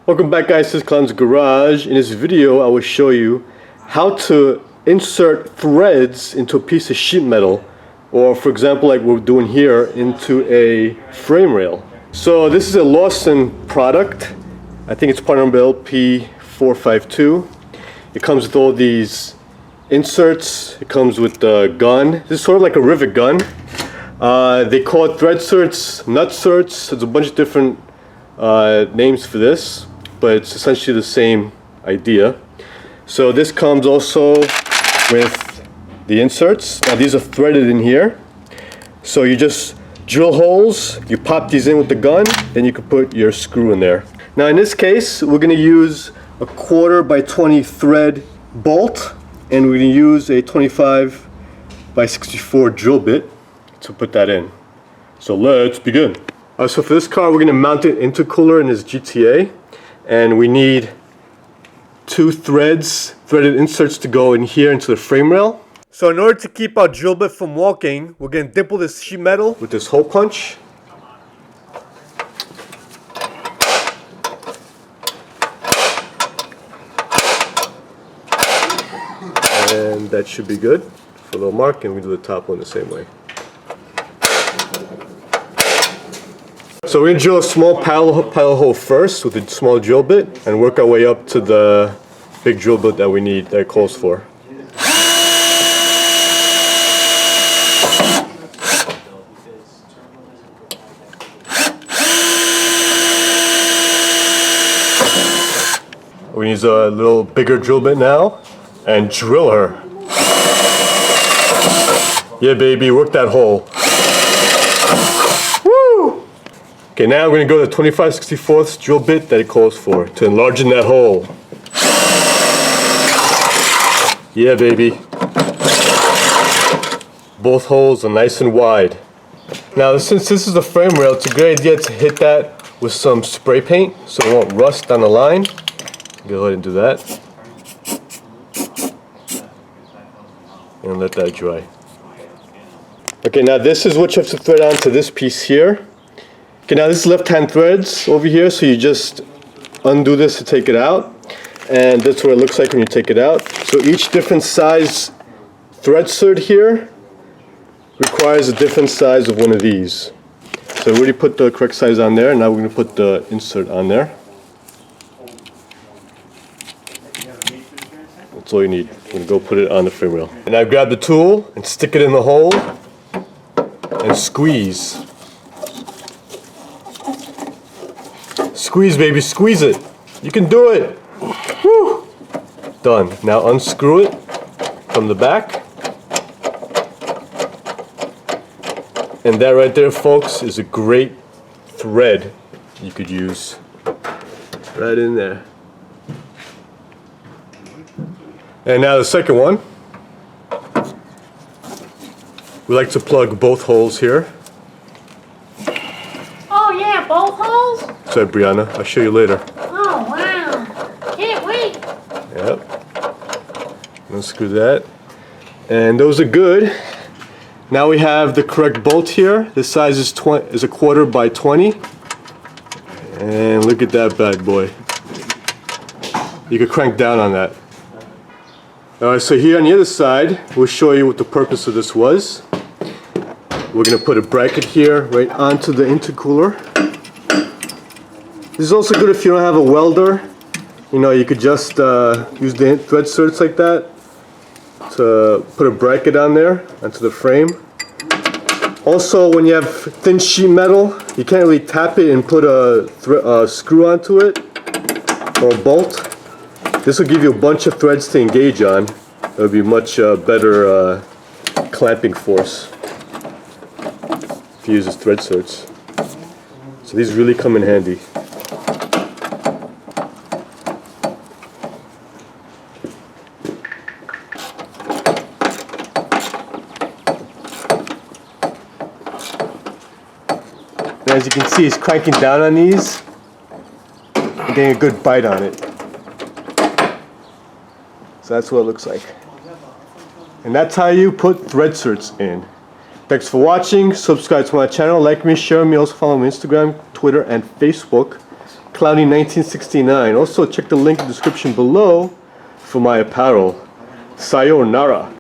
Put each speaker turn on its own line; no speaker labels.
Welcome back, guys, to Clown's Garage. In this video I will show you how to insert threads into a piece of sheet metal, or for example like we're doing here, into a frame rail. So this is a Lawson product. I think it's part number LP452. It comes with all these inserts. It comes with the gun. This is sort of like a rivet gun. They call it threadserts, nutserts. There's a bunch of different names for this, but it's essentially the same idea. So this comes also with the inserts. Now these are threaded in here. So you just drill holes, you pop these in with the gun, then you can put your screw in there. Now in this case, we're going to use a 1/4 by 20 thread bolt, and we're going to use a 25 by 64 drill bit to put that in. So let's begin. So for this car, we're going to mount it intercooler in this GTA, and we need 2 threaded inserts to go in here into the frame rail. So in order to keep our drill bit from walking, we're going to dimple this sheet metal with this hole punch. And that should be good for a little mark, and we do the top one the same way. So we're going to drill a small pilot hole first with a small drill bit and work our way up to the big drill bit that we need, that it calls for. We use a little bigger drill bit now and drill her. Yeah, baby, work that hole. Okay, now we're going to go to the 25/64 drill bit that it calls for to enlarge in that hole. Yeah, baby. Both holes are nice and wide. Now, since this is a frame rail, it's a great idea to hit that with some spray paint so it won't rust down the line. Go ahead and do that. And let that dry. Okay, now this is what you have to thread onto this piece here. Okay, now this is left-hand threads over here, so you just undo this to take it out, and that's what it looks like when you take it out. So each different size threadsert here requires a different size of one of these. So we already put the correct size on there, and now we're going to put the insert on there. That's all you need. We're going to go put it on the frame rail. And now grab the tool and stick it in the hole and squeeze. Squeeze, baby, squeeze it. You can do it. Woo! Done. Now unscrew it from the back. And that right there, folks, is a great thread you could use right in there. And now the second one. We like to plug both holes here.
Oh yeah, both holes?
Sorry, Brianna, I'll show you later.
Oh wow, can't wait.
Yep. Unscrew that. And those are good. Now we have the correct bolt here. The size is a 1/4 by 20. And look at that bad boy. You can crank down on that. Alright, so here on the other side, we'll show you what the purpose of this was. We're going to put a bracket here right onto the intercooler. This is also good if you don't have a welder. You know, you could just use the threadserts like that to put a bracket on there onto the frame. Also, when you have thin sheet metal, you can't really tap it and put a screw onto it or a bolt. This will give you a bunch of threads to engage on. It'll be much better clamping force if you use this threadserts. So these really come in handy. And as you can see, he's cranking down on these and getting a good bite on it. So that's what it looks like. And that's how you put threadserts in. Thanks for watching. Subscribe to my channel. Like me, share me. Also follow me on Instagram, Twitter, and Facebook. Cloudy 1969. Also check the link in the description below for my apparel. Sayonara.